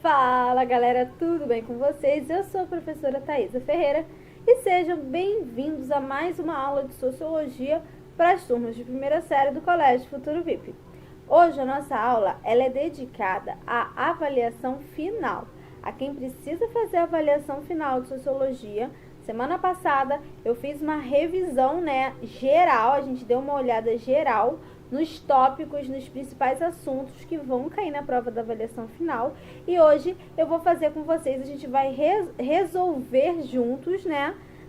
Fala galera, tudo bem com vocês? Eu sou a professora Thaisa Ferreira e sejam bem-vindos a mais uma aula de Sociologia para as turmas de primeira série do Colégio Futuro VIP. Hoje a nossa aula ela é dedicada à avaliação final, a quem precisa fazer a avaliação final de Sociologia. Semana passada eu fiz uma revisão geral, a gente deu uma olhada geral nos tópicos, nos principais assuntos que vão cair na prova da avaliação final. E hoje eu vou fazer com vocês, a gente vai resolver juntos,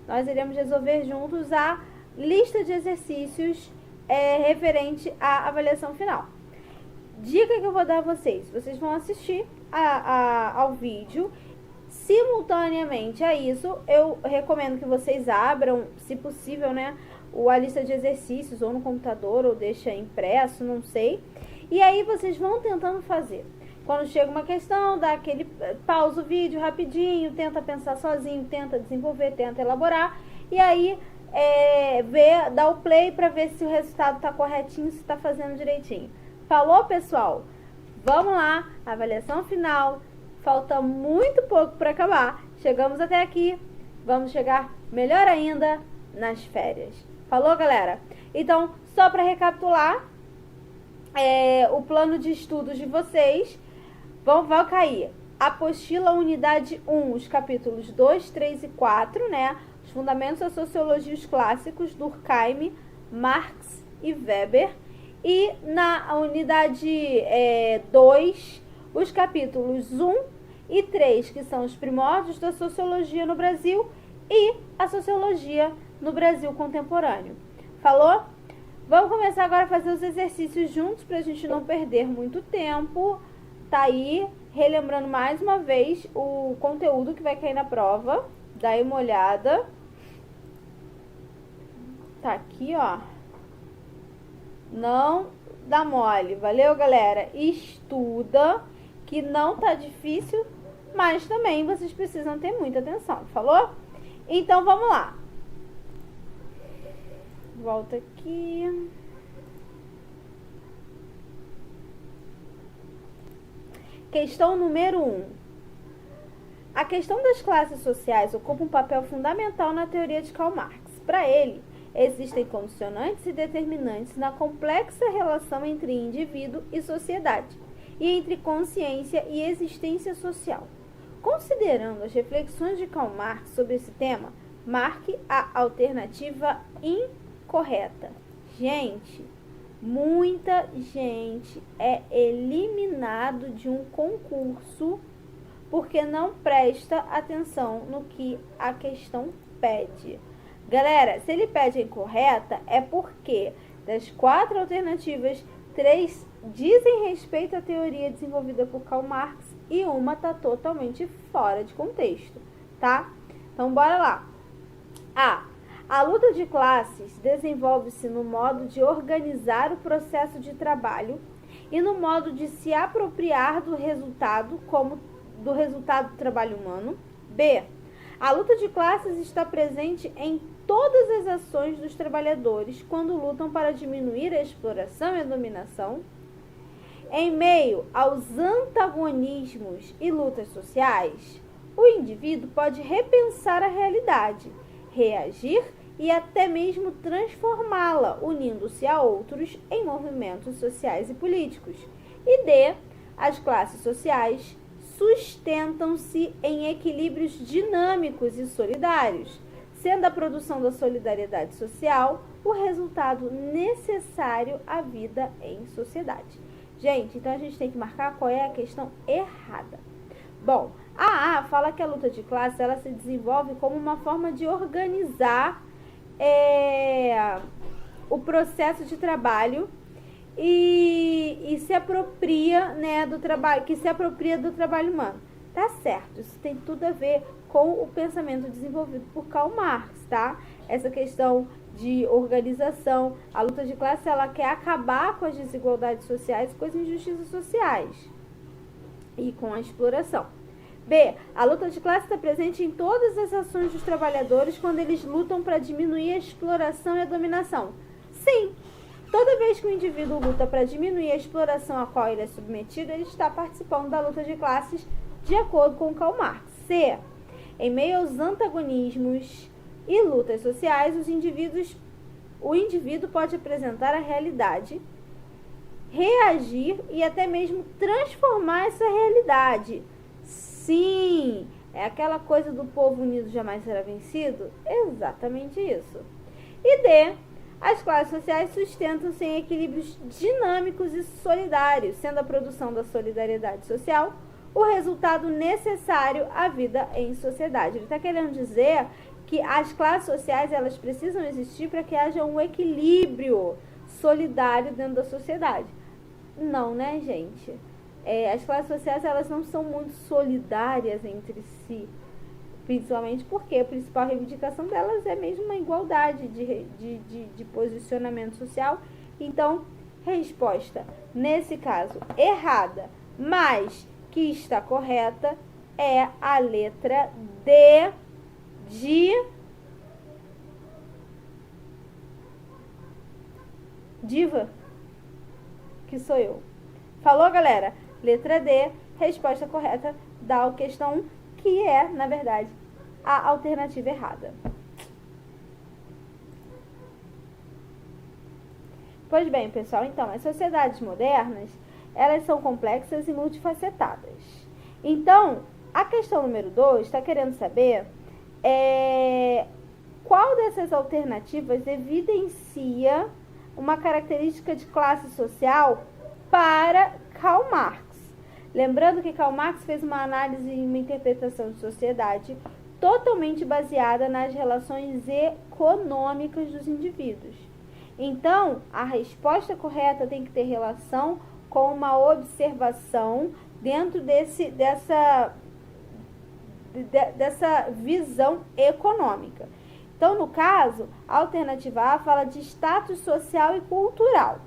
Nós iremos resolver juntos a lista de exercícios referente à avaliação final. Dica que eu vou dar a vocês, vocês vão assistir ao vídeo. Simultaneamente a isso, eu recomendo que vocês abram, se possível, a lista de exercícios ou no computador ou deixa impresso, não sei. E aí vocês vão tentando fazer. Quando chega uma questão, dá aquele pausa o vídeo rapidinho, tenta pensar sozinho, tenta desenvolver, tenta elaborar. E aí dá o play para ver se o resultado está corretinho, se está fazendo direitinho. Falou, pessoal? Vamos lá, avaliação final. Falta muito pouco para acabar. Chegamos até aqui. Vamos chegar melhor ainda nas férias. Falou, galera? Então, só para recapitular, o plano de estudos de vocês vai cair apostila unidade 1, os capítulos 2, 3 e 4, Os fundamentos da sociologia os clássicos, Durkheim, Marx e Weber. E na unidade 2, os capítulos 1 e 3, que são os primórdios da sociologia no Brasil e a sociologia no Brasil contemporâneo. Falou? Vamos começar agora a fazer os exercícios juntos para a gente não perder muito tempo. Tá aí, relembrando mais uma vez o conteúdo que vai cair na prova. Dá aí uma olhada. Tá aqui, ó. Não dá mole. Valeu, galera? Estuda, que não tá difícil, mas também vocês precisam ter muita atenção. Falou? Então, vamos lá. Volta aqui. Questão número 1. A questão das classes sociais ocupa um papel fundamental na teoria de Karl Marx. Para ele, existem condicionantes e determinantes na complexa relação entre indivíduo e sociedade, e entre consciência e existência social. Considerando as reflexões de Karl Marx sobre esse tema, marque a alternativa incorreta. Gente, muita gente é eliminado de um concurso porque não presta atenção no que a questão pede. Galera, se ele pede a incorreta, é porque das 4 alternativas, 3 dizem respeito à teoria desenvolvida por Karl Marx e uma está totalmente fora de contexto, tá? Então, bora lá. A luta de classes desenvolve-se no modo de organizar o processo de trabalho e no modo de se apropriar do resultado do resultado do trabalho humano. B. A luta de classes está presente em todas as ações dos trabalhadores quando lutam para diminuir a exploração e a dominação. Em meio aos antagonismos e lutas sociais, o indivíduo pode repensar a realidade, reagir e até mesmo transformá-la, unindo-se a outros em movimentos sociais e políticos. E D. As classes sociais sustentam-se em equilíbrios dinâmicos e solidários, sendo a produção da solidariedade social o resultado necessário à vida em sociedade. Gente, então a gente tem que marcar qual é a questão errada. Bom, a fala que a luta de classe ela se desenvolve como uma forma de organizar o processo de trabalho e se apropria do trabalho, que se apropria do trabalho humano. Tá certo, isso tem tudo a ver com o pensamento desenvolvido por Karl Marx, tá? Essa questão de organização, a luta de classe, ela quer acabar com as desigualdades sociais, com as injustiças sociais e com a exploração. B. A luta de classe está presente em todas as ações dos trabalhadores quando eles lutam para diminuir a exploração e a dominação. Sim, toda vez que o indivíduo luta para diminuir a exploração a qual ele é submetido, ele está participando da luta de classes de acordo com Karl Marx. C. Em meio aos antagonismos e lutas sociais, o indivíduo pode apresentar a realidade, reagir e até mesmo transformar essa realidade. Sim, é aquela coisa do povo unido jamais será vencido? Exatamente isso. E D. As classes sociais sustentam-se em equilíbrios dinâmicos e solidários, sendo a produção da solidariedade social o resultado necessário à vida em sociedade. Ele está querendo dizer que as classes sociais elas precisam existir para que haja um equilíbrio solidário dentro da sociedade. Não, né, gente? As classes sociais elas não são muito solidárias entre si, principalmente porque a principal reivindicação delas é mesmo uma igualdade de posicionamento social. Então, resposta, nesse caso, errada, mas que está correta, é a letra D de diva, que sou eu. Falou, galera? Letra D, resposta correta da questão 1, que é, na verdade, a alternativa errada. Pois bem, pessoal, então, as sociedades modernas, elas são complexas e multifacetadas. Então, a questão número 2 está querendo saber qual dessas alternativas evidencia uma característica de classe social para Karl Marx. Lembrando que Karl Marx fez uma análise e uma interpretação de sociedade totalmente baseada nas relações econômicas dos indivíduos. Então, a resposta correta tem que ter relação com uma observação dentro dessa visão econômica. Então, no caso, a alternativa A fala de status social e cultural.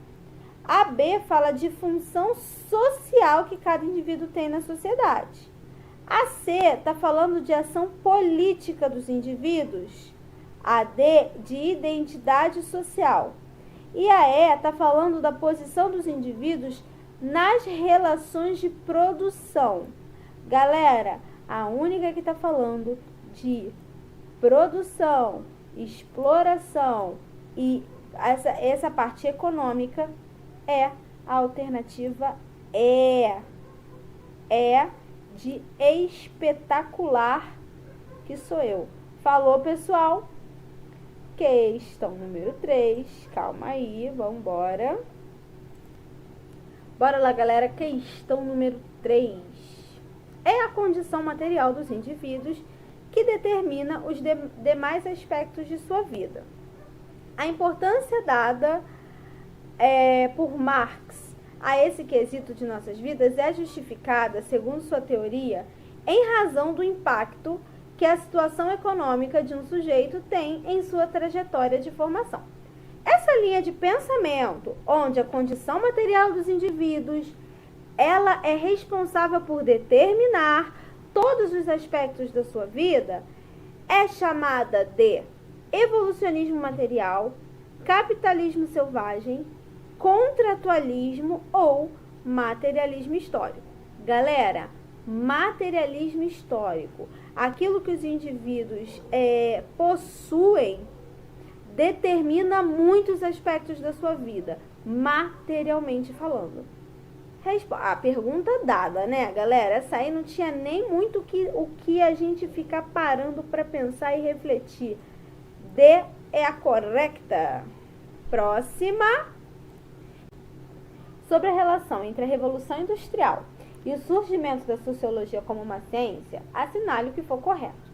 A B fala de função social que cada indivíduo tem na sociedade. A C está falando de ação política dos indivíduos. A D, de identidade social. E a E está falando da posição dos indivíduos nas relações de produção. Galera, a única que está falando de produção, exploração e essa parte econômica é a alternativa E. É de espetacular, que sou eu. Falou, pessoal? Questão número 3. Calma aí, vamos embora. Bora lá, galera. Questão número 3. É a condição material dos indivíduos que determina os demais aspectos de sua vida. A importância dada por Marx a esse quesito de nossas vidas é justificada, segundo sua teoria, em razão do impacto que a situação econômica de um sujeito tem em sua trajetória de formação. Essa linha de pensamento, onde a condição material dos indivíduos, ela é responsável por determinar todos os aspectos da sua vida, é chamada de evolucionismo material, capitalismo selvagem, contratualismo ou materialismo histórico. Galera, materialismo histórico, aquilo que os indivíduos possuem, determina muitos aspectos da sua vida, materialmente falando. A pergunta dada, né, galera? Essa aí não tinha nem muito o que a gente ficar parando para pensar e refletir. D é a correta. Próxima. Sobre a relação entre a Revolução Industrial e o surgimento da sociologia como uma ciência, assinale o que for correto.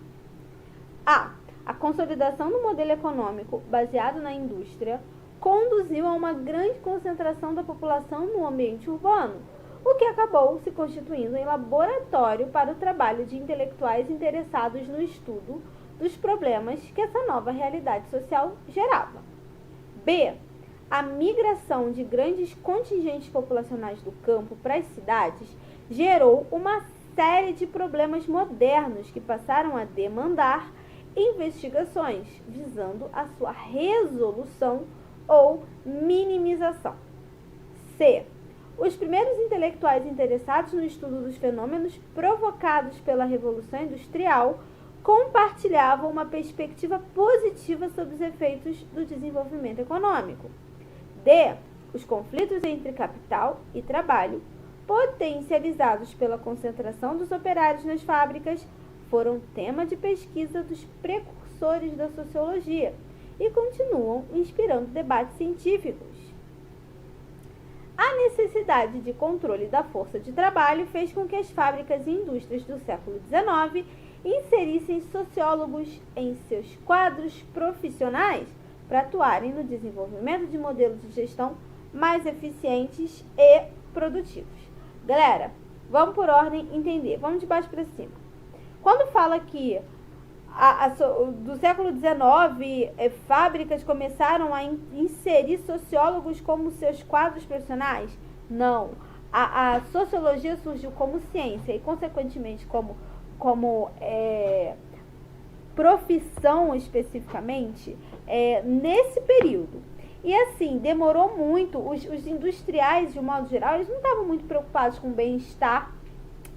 A. A consolidação do modelo econômico baseado na indústria conduziu a uma grande concentração da população no ambiente urbano, o que acabou se constituindo em laboratório para o trabalho de intelectuais interessados no estudo dos problemas que essa nova realidade social gerava. B. A migração de grandes contingentes populacionais do campo para as cidades gerou uma série de problemas modernos que passaram a demandar investigações visando a sua resolução ou minimização. C. Os primeiros intelectuais interessados no estudo dos fenômenos provocados pela Revolução Industrial compartilhavam uma perspectiva positiva sobre os efeitos do desenvolvimento econômico. D. Os conflitos entre capital e trabalho, potencializados pela concentração dos operários nas fábricas, foram tema de pesquisa dos precursores da sociologia e continuam inspirando debates científicos. A necessidade de controle da força de trabalho fez com que as fábricas e indústrias do século XIX inserissem sociólogos em seus quadros profissionais para atuarem no desenvolvimento de modelos de gestão mais eficientes e produtivos. Galera, vamos por ordem entender. Vamos de baixo para cima. Quando fala que do século XIX, fábricas começaram a inserir sociólogos como seus quadros profissionais? Não. A sociologia surgiu como ciência e, consequentemente, como profissão especificamente, nesse período. E assim, demorou muito. Os industriais, de um modo geral, eles não estavam muito preocupados com o bem-estar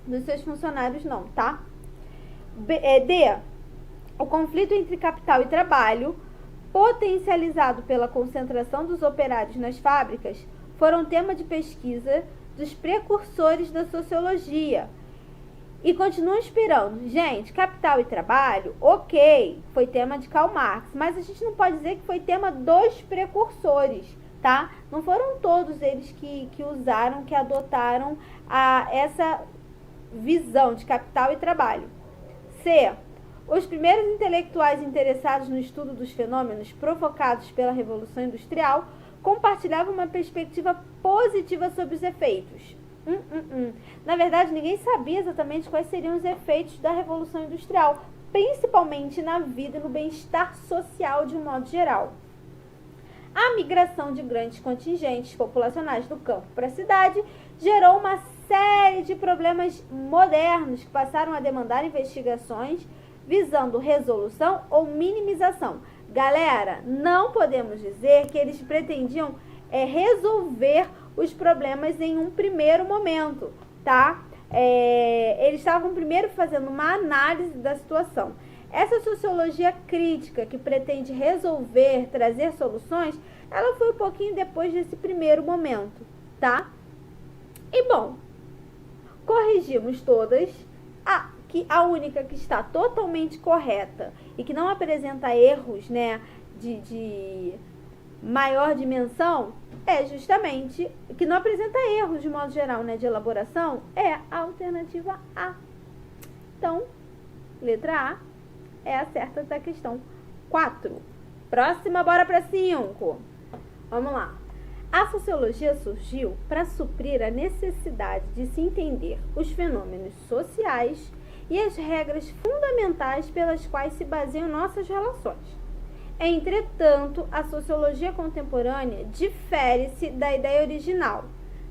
dos seus funcionários, não, tá? D. O conflito entre capital e trabalho, potencializado pela concentração dos operários nas fábricas, foram tema de pesquisa dos precursores da sociologia e continuam inspirando. Gente, capital e trabalho, ok, foi tema de Karl Marx, mas a gente não pode dizer que foi tema dos precursores, tá? Não foram todos eles que usaram, que adotaram essa visão de capital e trabalho. C. Os primeiros intelectuais interessados no estudo dos fenômenos provocados pela Revolução Industrial compartilhavam uma perspectiva positiva sobre os efeitos. Na verdade, ninguém sabia exatamente quais seriam os efeitos da Revolução Industrial, principalmente na vida e no bem-estar social de um modo geral. A migração de grandes contingentes populacionais do campo para a cidade gerou uma série de problemas modernos que passaram a demandar investigações visando resolução ou minimização. Galera, não podemos dizer que eles pretendiam resolver os problemas em um primeiro momento, tá? Eles estavam primeiro fazendo uma análise da situação. Essa sociologia crítica que pretende resolver, trazer soluções, ela foi um pouquinho depois desse primeiro momento, tá? E bom, corrigimos todas. Que a única que está totalmente correta e que não apresenta erros, né, de maior dimensão, é justamente, que não apresenta erros de modo geral, né, de elaboração, é a alternativa A. Então, letra A é a certa da questão 4. Próxima, bora para 5. Vamos lá. A sociologia surgiu para suprir a necessidade de se entender os fenômenos sociais e as regras fundamentais pelas quais se baseiam nossas relações. Entretanto, a sociologia contemporânea difere-se da ideia original,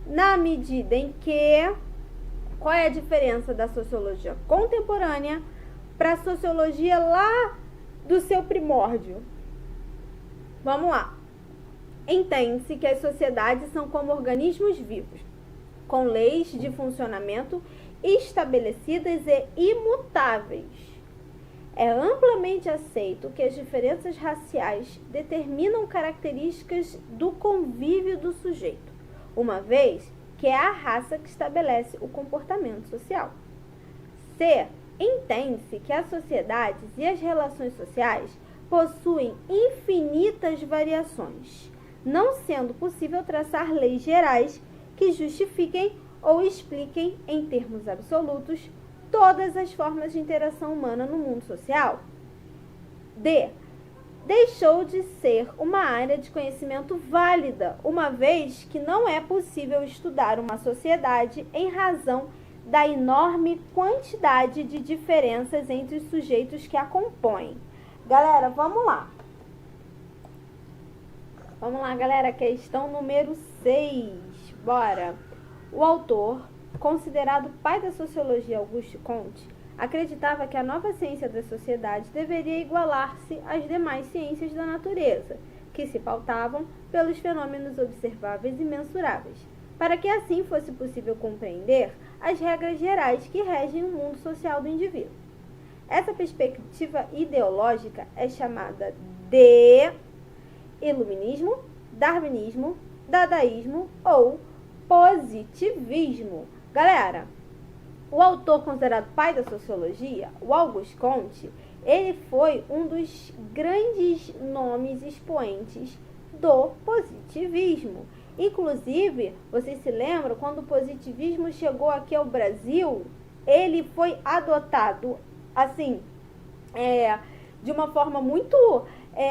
na medida em que... Qual é a diferença da sociologia contemporânea para a sociologia lá do seu primórdio? Vamos lá. Entende-se que as sociedades são como organismos vivos, com leis de funcionamento estabelecidas e imutáveis. É amplamente aceito que as diferenças raciais determinam características do convívio do sujeito, uma vez que é a raça que estabelece o comportamento social. C. Entende-se que as sociedades e as relações sociais possuem infinitas variações, não sendo possível traçar leis gerais que justifiquem ou expliquem, em termos absolutos, todas as formas de interação humana no mundo social. D. Deixou de ser uma área de conhecimento válida, uma vez que não é possível estudar uma sociedade em razão da enorme quantidade de diferenças entre os sujeitos que a compõem. Galera, vamos lá. Vamos lá, galera, questão número 6. Bora! O autor, considerado pai da sociologia Auguste Comte, acreditava que a nova ciência da sociedade deveria igualar-se às demais ciências da natureza, que se pautavam pelos fenômenos observáveis e mensuráveis. para que assim fosse possível compreender as regras gerais que regem o mundo social do indivíduo. Essa perspectiva ideológica é chamada de iluminismo, darwinismo, dadaísmo ou positivismo. Galera, o autor considerado pai da sociologia, o Auguste Comte, ele foi um dos grandes nomes expoentes do positivismo. Inclusive, vocês se lembram, quando o positivismo chegou aqui ao Brasil, ele foi adotado, assim, de uma forma muito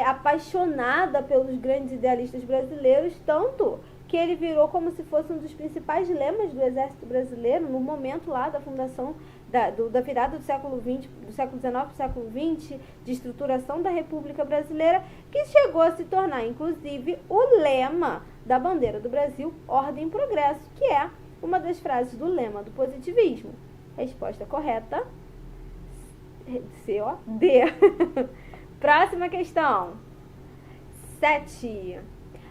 apaixonada pelos grandes idealistas brasileiros, tanto que ele virou como se fosse um dos principais lemas do Exército Brasileiro no momento lá da fundação, da virada do século XIX para o século XX, de estruturação da República Brasileira, que chegou a se tornar, inclusive, o lema da bandeira do Brasil, Ordem e Progresso, que é uma das frases do lema do positivismo. Resposta correta, C, ó, D. Próxima questão. 7.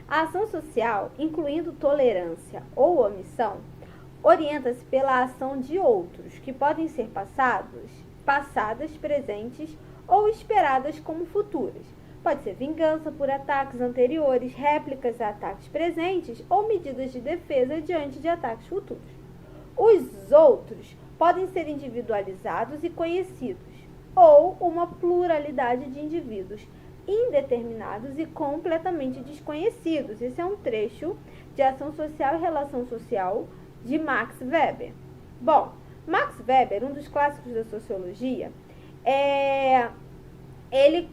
A ação social, incluindo tolerância ou omissão, orienta-se pela ação de outros, que podem ser passadas, presentes ou esperadas como futuras. Pode ser vingança por ataques anteriores, réplicas a ataques presentes ou medidas de defesa diante de ataques futuros. Os outros podem ser individualizados e conhecidos, ou uma pluralidade de indivíduos indeterminados e completamente desconhecidos. Esse é um trecho de Ação Social e Relação Social de Max Weber. Bom, Max Weber, um dos clássicos da sociologia,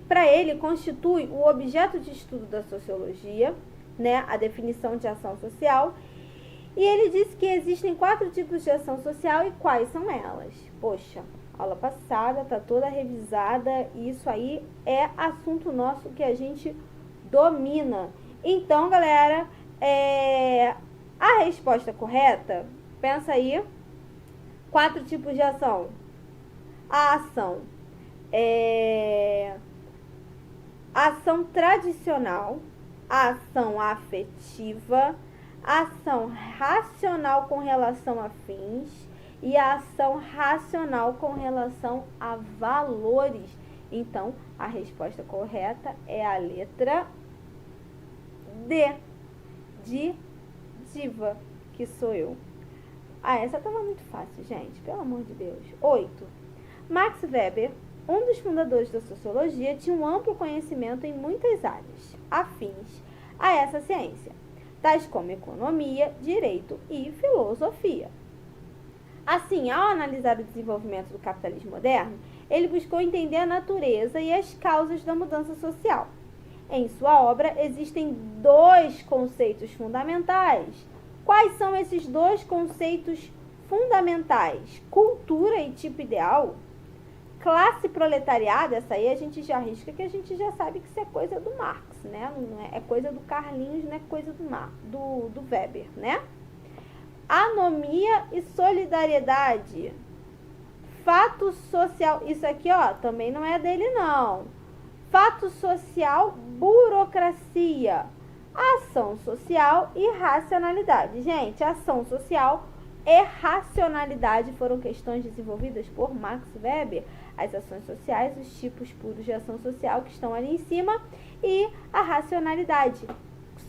para ele constitui o objeto de estudo da sociologia, né, a definição de ação social, e ele disse que existem 4 tipos de ação social e quais são elas. Poxa, aula passada, tá toda revisada, e isso aí é assunto nosso que a gente domina. Então, galera, a resposta correta, pensa aí, 4 tipos de ação. A ação tradicional, a ação afetiva, a ação racional com relação a fins e a ação racional com relação a valores. Então, a resposta correta é a letra D, de diva, que sou eu. Essa estava muito fácil, gente, pelo amor de Deus. 8. Max Weber, um dos fundadores da sociologia, tinha um amplo conhecimento em muitas áreas afins a essa ciência, tais como economia, direito e filosofia. Assim, ao analisar o desenvolvimento do capitalismo moderno, ele buscou entender a natureza e as causas da mudança social. Em sua obra, existem 2 conceitos fundamentais. Quais são esses 2 conceitos fundamentais? Cultura e tipo ideal? Classe proletariado, essa aí a gente já arrisca, que a gente já sabe que isso é coisa do Marx, né? Não é coisa do Carlinhos, não é coisa do Weber, né? Anomia e solidariedade. Fato social, isso aqui, ó, também não é dele, não. Fato social, burocracia. Ação social e racionalidade. Gente, ação social e racionalidade foram questões desenvolvidas por Max Weber. As ações sociais, os tipos puros de ação social que estão ali em cima, e a racionalidade.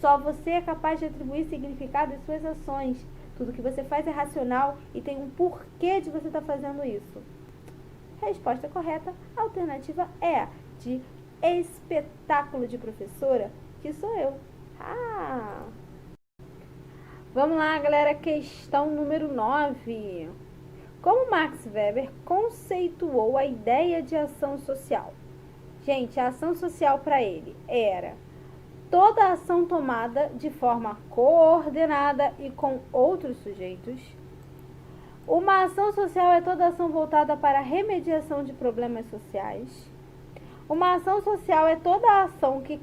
Só você é capaz de atribuir significado às suas ações. Tudo que você faz é racional e tem um porquê de você estar fazendo isso. Resposta correta, a alternativa é de espetáculo de professora, que sou eu. Vamos lá, galera, questão número 9. Como Max Weber conceituou a ideia de ação social? Gente, a ação social para ele era toda ação tomada de forma coordenada e com outros sujeitos. Uma ação social é toda ação voltada para a remediação de problemas sociais. Uma ação social é toda ação que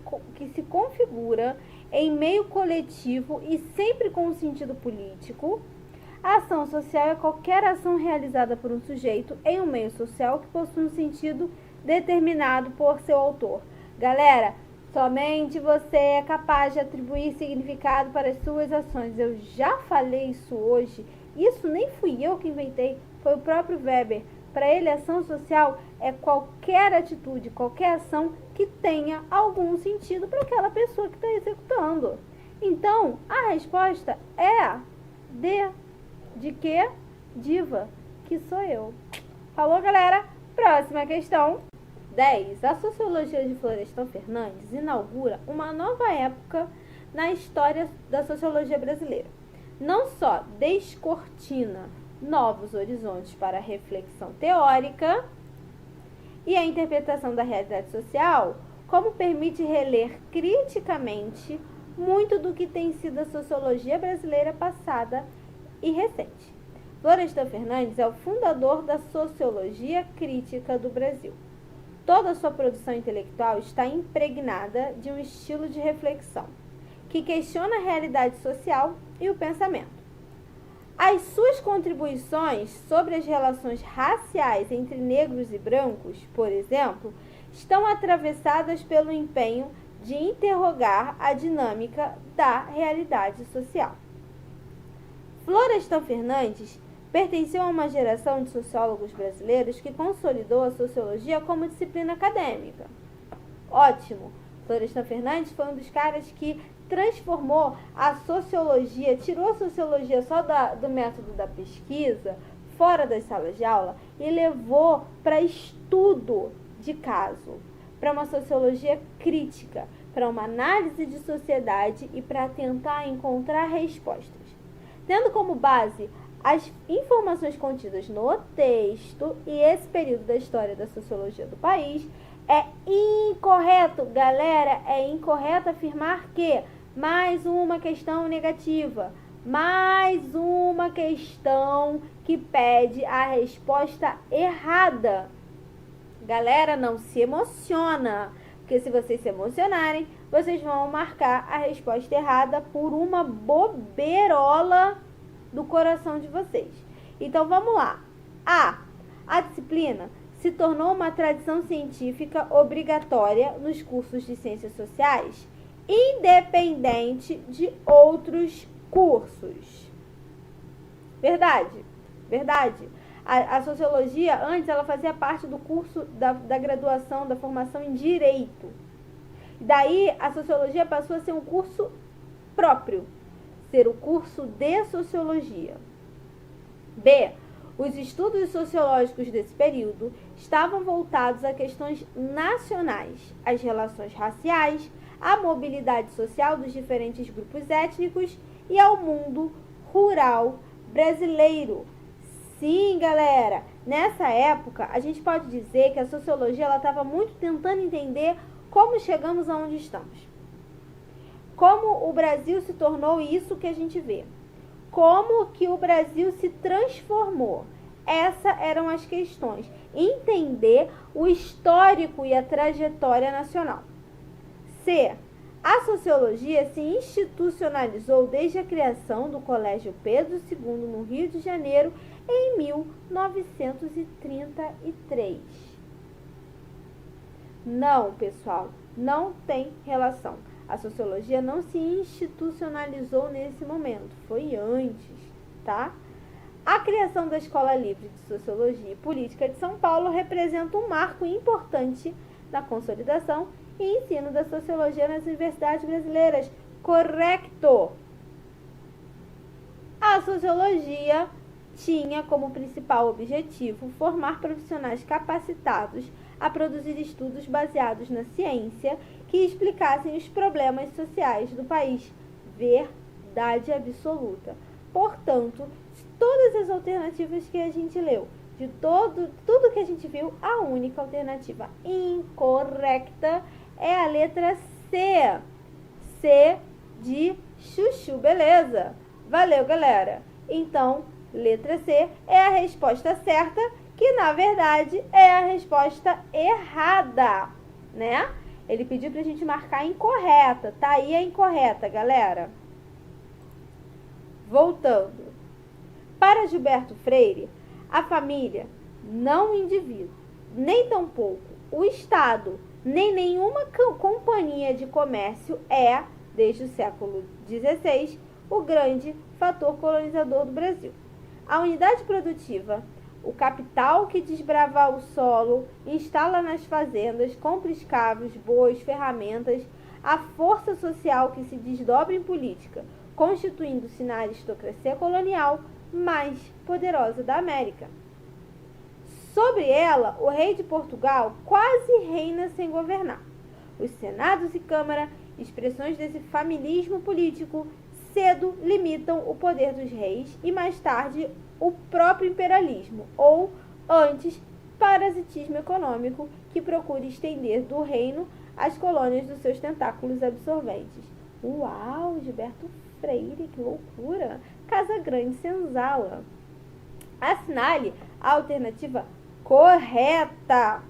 se configura em meio coletivo e sempre com um sentido político. A ação social é qualquer ação realizada por um sujeito em um meio social que possui um sentido determinado por seu autor. Galera, Somente você é capaz de atribuir significado para as suas ações. Eu já falei isso hoje. Isso nem fui eu que inventei, foi o próprio Weber. Para ele, ação social é qualquer atitude, qualquer ação que tenha algum sentido para aquela pessoa que está executando. Então, a resposta é de quê? Diva, que sou eu. Falou, galera? Próxima questão. 10. A sociologia de Florestan Fernandes inaugura uma nova época na história da sociologia brasileira. Não só descortina novos horizontes para a reflexão teórica e a interpretação da realidade social, como permite reler criticamente muito do que tem sido a sociologia brasileira passada e recente. Florestan Fernandes é o fundador da sociologia crítica do Brasil. Toda a sua produção intelectual está impregnada de um estilo de reflexão que questiona a realidade social e o pensamento. As suas contribuições sobre as relações raciais entre negros e brancos, por exemplo, estão atravessadas pelo empenho de interrogar a dinâmica da realidade social. Florestan Fernandes pertenceu a uma geração de sociólogos brasileiros que consolidou a sociologia como disciplina acadêmica. Ótimo! Florestan Fernandes foi um dos caras que transformou a sociologia, tirou a sociologia só do método da pesquisa, fora das salas de aula, e levou para estudo de caso, para uma sociologia crítica, para uma análise de sociedade e para tentar encontrar respostas. Tendo como base as informações contidas no texto e esse período da história da sociologia do país, é incorreto, galera, é incorreto afirmar que mais uma questão negativa, mais uma questão que pede a resposta errada. Galera, não se emociona, porque se vocês se emocionarem, vocês vão marcar a resposta errada por uma bobeirola do coração de vocês. Então vamos lá. A disciplina se tornou uma tradição científica obrigatória nos cursos de ciências sociais, independente de outros cursos. Verdade? Verdade. A sociologia, antes, ela fazia parte do curso da graduação, da formação em Direito. Daí, a sociologia passou a ser um curso próprio, ser o curso de Sociologia. B. Os estudos sociológicos desse período estavam voltados a questões nacionais, às relações raciais, à mobilidade social dos diferentes grupos étnicos e ao mundo rural brasileiro. Sim, galera, nessa época, a gente pode dizer que a sociologia estava muito tentando entender como chegamos aonde estamos. Como o Brasil se tornou isso que a gente vê. Como que o Brasil se transformou. Essas eram as questões. Entender o histórico e a trajetória nacional. C. A sociologia se institucionalizou desde a criação do Colégio Pedro II no Rio de Janeiro em 1933. Não, pessoal, não tem relação. A sociologia não se institucionalizou nesse momento, foi antes, tá? A criação da Escola Livre de Sociologia e Política de São Paulo representa um marco importante na consolidação e ensino da sociologia nas universidades brasileiras. Correto! A sociologia tinha como principal objetivo formar profissionais capacitados a produzir estudos baseados na ciência que explicassem os problemas sociais do país. Verdade absoluta. Portanto, de todas as alternativas que a gente leu, de tudo que a gente viu, a única alternativa incorreta é a letra C. C de chuchu, beleza? Valeu, galera. Então, letra C é a resposta certa, que na verdade é a resposta errada, né? Ele pediu pra gente marcar a incorreta, tá aí a incorreta, galera. Voltando. Para Gilberto Freire, a família, não o indivíduo, nem tampouco o Estado, nem nenhuma companhia de comércio é, desde o século XVI, o grande fator colonizador do Brasil. A unidade produtiva, o capital que desbrava o solo, instala nas fazendas, compra escravos, bois, ferramentas, a força social que se desdobra em política, constituindo-se na aristocracia colonial mais poderosa da América. Sobre ela, o rei de Portugal quase reina sem governar. Os senados e câmara, expressões desse familismo político, cedo limitam o poder dos reis e mais tarde o próprio imperialismo, ou, antes, parasitismo econômico que procura estender do reino as colônias dos seus tentáculos absorventes. Uau, Gilberto Freire, que loucura! Casa Grande Senzala. Assinale a alternativa correta.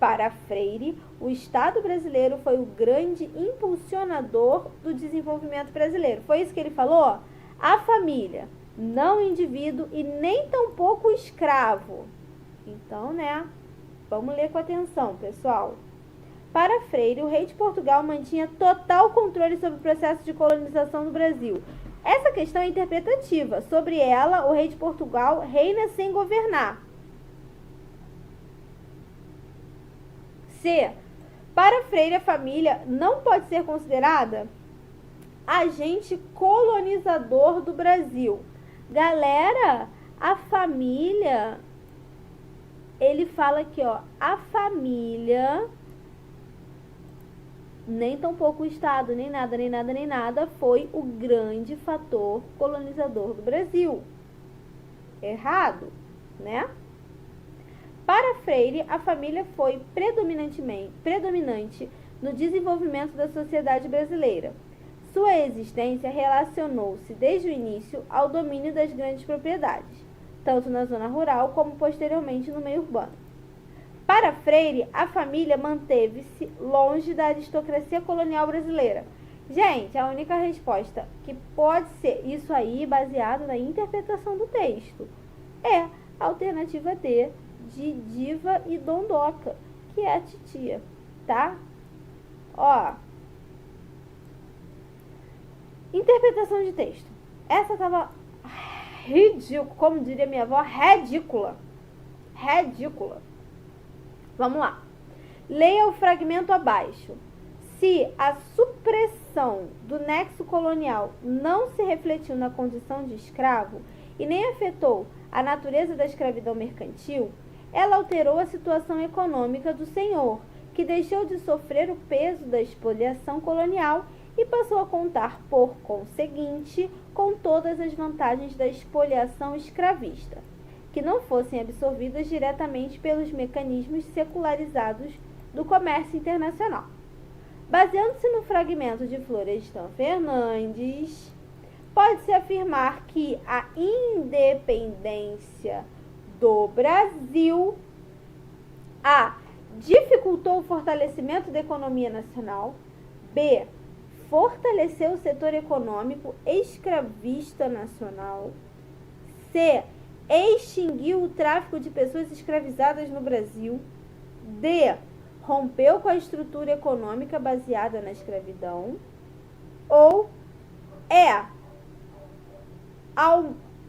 Para Freire, o Estado brasileiro foi o grande impulsionador do desenvolvimento brasileiro. Foi isso que ele falou? A família, não o indivíduo e nem tampouco o escravo. Então, né? Vamos ler com atenção, pessoal. Para Freire, o rei de Portugal mantinha total controle sobre o processo de colonização do Brasil. Essa questão é interpretativa. Sobre ela, o rei de Portugal reina sem governar. C. Para Freire, a família não pode ser considerada agente colonizador do Brasil. Galera, a família, ele fala aqui, ó, a família, nem tampouco o Estado, nem nada, foi o grande fator colonizador do Brasil. Errado, né? Para Freire, a família foi predominante no desenvolvimento da sociedade brasileira. Sua existência relacionou-se desde o início ao domínio das grandes propriedades, tanto na zona rural como posteriormente no meio urbano. Para Freire, a família manteve-se longe da aristocracia colonial brasileira. Gente, a única resposta que pode ser isso aí, baseado na interpretação do texto, é a alternativa D, de Diva e Dondoca, que é a titia, tá? Ó, interpretação de texto. Essa tava ridícula, como diria minha avó, ridícula. Vamos lá. Leia o fragmento abaixo. Se a supressão do nexo colonial não se refletiu na condição de escravo e nem afetou a natureza da escravidão mercantil, ela alterou a situação econômica do senhor, que deixou de sofrer o peso da expoliação colonial e passou a contar, por conseguinte, com todas as vantagens da expoliação escravista, que não fossem absorvidas diretamente pelos mecanismos secularizados do comércio internacional. Baseando-se no fragmento de Florestan Fernandes, pode-se afirmar que a independência do Brasil A. dificultou o fortalecimento da economia nacional, B. fortaleceu o setor econômico escravista nacional, C. extinguiu o tráfico de pessoas escravizadas no Brasil, D. rompeu com a estrutura econômica baseada na escravidão, ou E.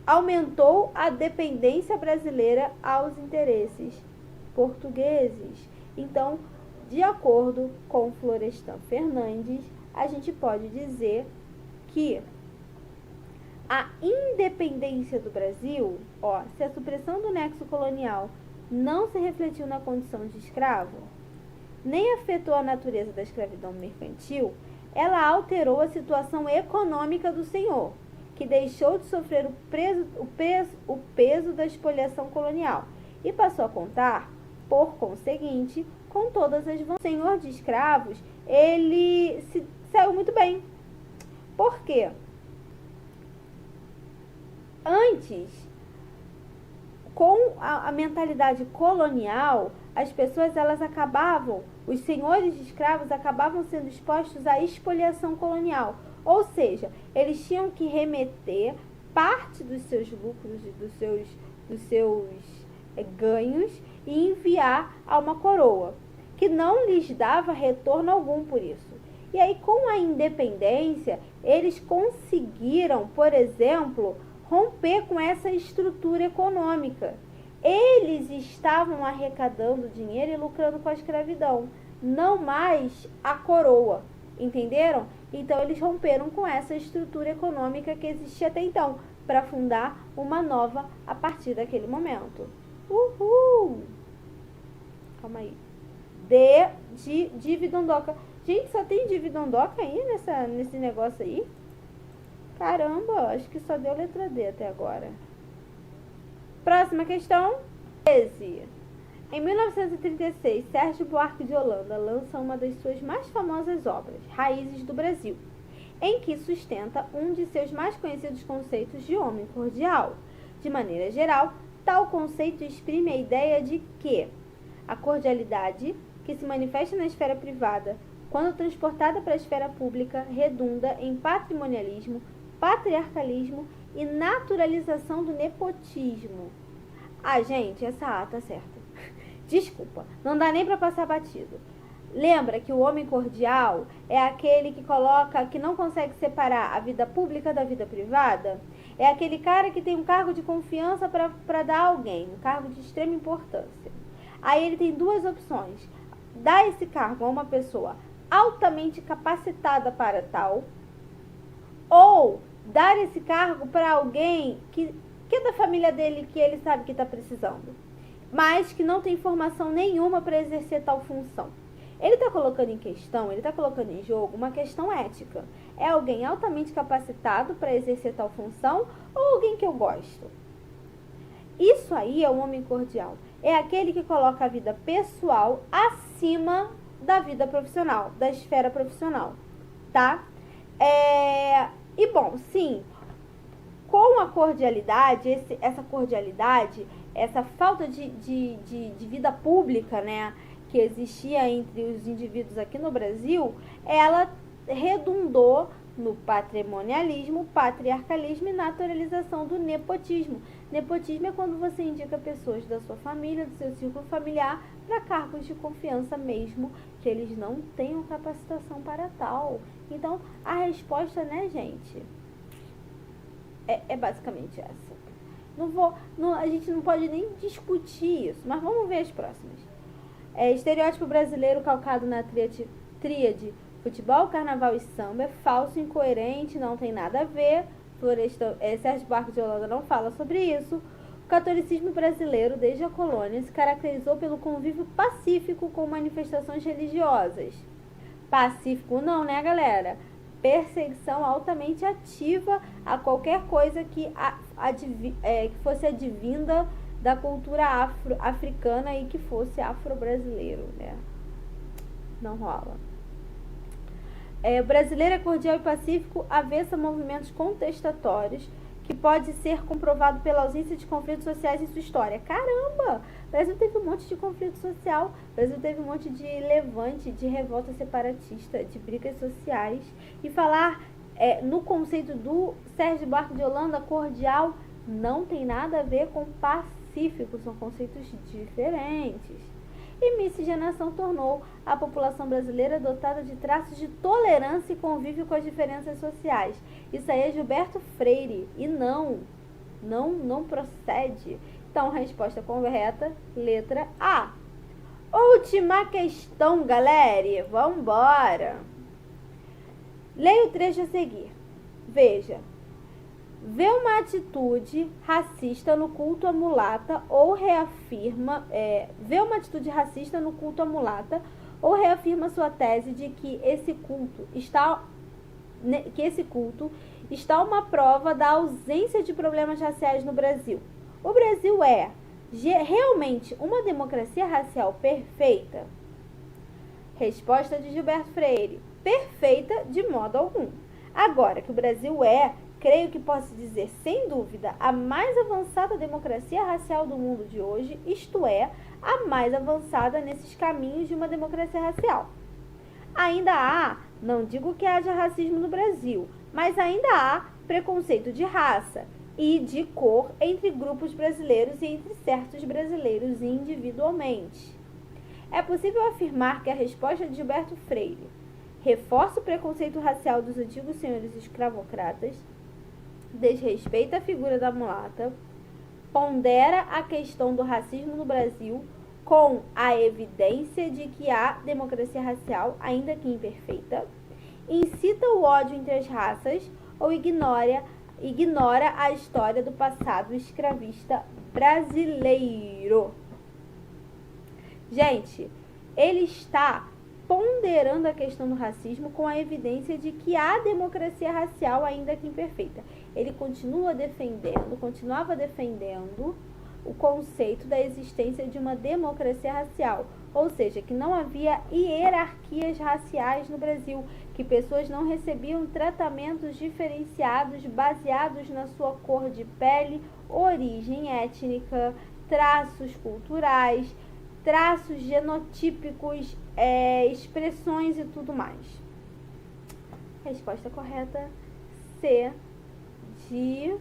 aumentou a dependência brasileira aos interesses portugueses. Então, de acordo com Florestan Fernandes, a gente pode dizer que a independência do Brasil, ó, se a supressão do nexo colonial não se refletiu na condição de escravo, nem afetou a natureza da escravidão mercantil, ela alterou a situação econômica do senhor, que deixou de sofrer o peso da expoliação colonial e passou a contar, por conseguinte, com todas as vantagens. O senhor de escravos, ele saiu muito bem. Por quê? Antes, com a mentalidade colonial, as pessoas, elas acabavam, os senhores de escravos acabavam sendo expostos à expoliação colonial. Ou seja, eles tinham que remeter parte dos seus lucros e dos seus ganhos e enviar a uma coroa. que não lhes dava retorno algum por isso. E aí, com a independência, eles conseguiram, por exemplo, romper com essa estrutura econômica. Eles estavam arrecadando dinheiro e lucrando com a escravidão, não mais a coroa, entenderam? Então, eles romperam com essa estrutura econômica que existia até então, para fundar uma nova a partir daquele momento. Uhul! Calma aí. D de dividondoca. Gente, só tem dividondoca aí nesse negócio aí? Caramba, acho que só deu letra D até agora. Próxima questão. 13. Em 1936, Sérgio Buarque de Holanda lança uma das suas mais famosas obras, Raízes do Brasil, em que sustenta um de seus mais conhecidos conceitos de homem cordial. De maneira geral, tal conceito exprime a ideia de que a cordialidade, que se manifesta na esfera privada, quando transportada para a esfera pública, redunda em patrimonialismo, patriarcalismo e naturalização do nepotismo. Ah, gente, essa A tá certa. Desculpa, não dá nem para passar batido. Lembra que o homem cordial é aquele que não consegue separar a vida pública da vida privada? É aquele cara que tem um cargo de confiança para dar a alguém, um cargo de extrema importância. Aí ele tem duas opções: dar esse cargo a uma pessoa altamente capacitada para tal, ou dar esse cargo para alguém que é da família dele, que ele sabe que está precisando, mas que não tem formação nenhuma para exercer tal função. Ele está colocando em questão, ele está colocando em jogo uma questão ética. É alguém altamente capacitado para exercer tal função ou alguém que eu gosto? Isso aí é um homem cordial. É aquele que coloca a vida pessoal acima da vida profissional, da esfera profissional, tá? E bom, sim, com a cordialidade, essa falta de vida pública, né, que existia entre os indivíduos aqui no Brasil, ela redundou no patrimonialismo, patriarcalismo e naturalização do nepotismo. Nepotismo é quando você indica pessoas da sua família, do seu círculo familiar, para cargos de confiança mesmo que eles não tenham capacitação para tal. Então, a resposta, né, gente, é basicamente essa. A gente não pode nem discutir isso, mas vamos ver as próximas. Estereótipo brasileiro calcado na tríade futebol, carnaval e samba é falso, incoerente, não tem nada a ver. Sérgio Buarque de Holanda não fala sobre isso. O catolicismo brasileiro, desde a colônia, se caracterizou pelo convívio pacífico com manifestações religiosas. Pacífico não, né, galera? Perseguição altamente ativa a qualquer coisa que fosse advinda da cultura africana e que fosse afro-brasileiro, né? Não rola. O brasileiro é cordial e pacífico, avesso a movimentos contestatórios, que pode ser comprovado pela ausência de conflitos sociais em sua história. Caramba! O Brasil teve um monte de conflito social, o Brasil teve um monte de levante, de revolta separatista, de brigas sociais. E falar no conceito do Sérgio Buarque de Holanda, cordial, não tem nada a ver com pacífico, são conceitos diferentes. E miscigenação tornou a população brasileira dotada de traços de tolerância e convívio com as diferenças sociais. Isso aí é Gilberto Freire, e não procede. Então, resposta correta, letra A. Última questão, galera. Vamos embora. Leia o trecho a seguir. Veja. Vê uma atitude racista no culto à mulata ou reafirma sua tese de que esse culto está uma prova da ausência de problemas raciais no Brasil. O Brasil é realmente uma democracia racial perfeita? Resposta de Gilberto Freire: perfeita de modo algum. Agora que o Brasil creio que posso dizer sem dúvida, a mais avançada democracia racial do mundo de hoje, isto é, a mais avançada nesses caminhos de uma democracia racial. Ainda há, não digo que haja racismo no Brasil, mas ainda há preconceito de raça e de cor entre grupos brasileiros e entre certos brasileiros individualmente. É possível afirmar que a resposta de Gilberto Freire reforça o preconceito racial dos antigos senhores escravocratas, desrespeita a figura da mulata, pondera a questão do racismo no Brasil com a evidência de que há democracia racial, ainda que imperfeita, incita o ódio entre as raças ou ignora a história do passado escravista brasileiro. Gente, ele está ponderando a questão do racismo com a evidência de que há democracia racial, ainda que imperfeita. Ele continuava defendendo o conceito da existência de uma democracia racial, ou seja, que não havia hierarquias raciais no Brasil, que pessoas não recebiam tratamentos diferenciados baseados na sua cor de pele, origem étnica, traços culturais, traços genotípicos, expressões e tudo mais. Resposta correta, C de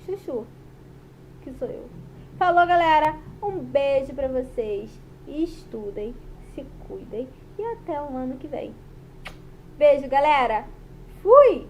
Chuchu, que sou eu. Falou, galera, um beijo pra vocês, estudem, se cuidem e até o ano que vem. Beijo, galera, fui!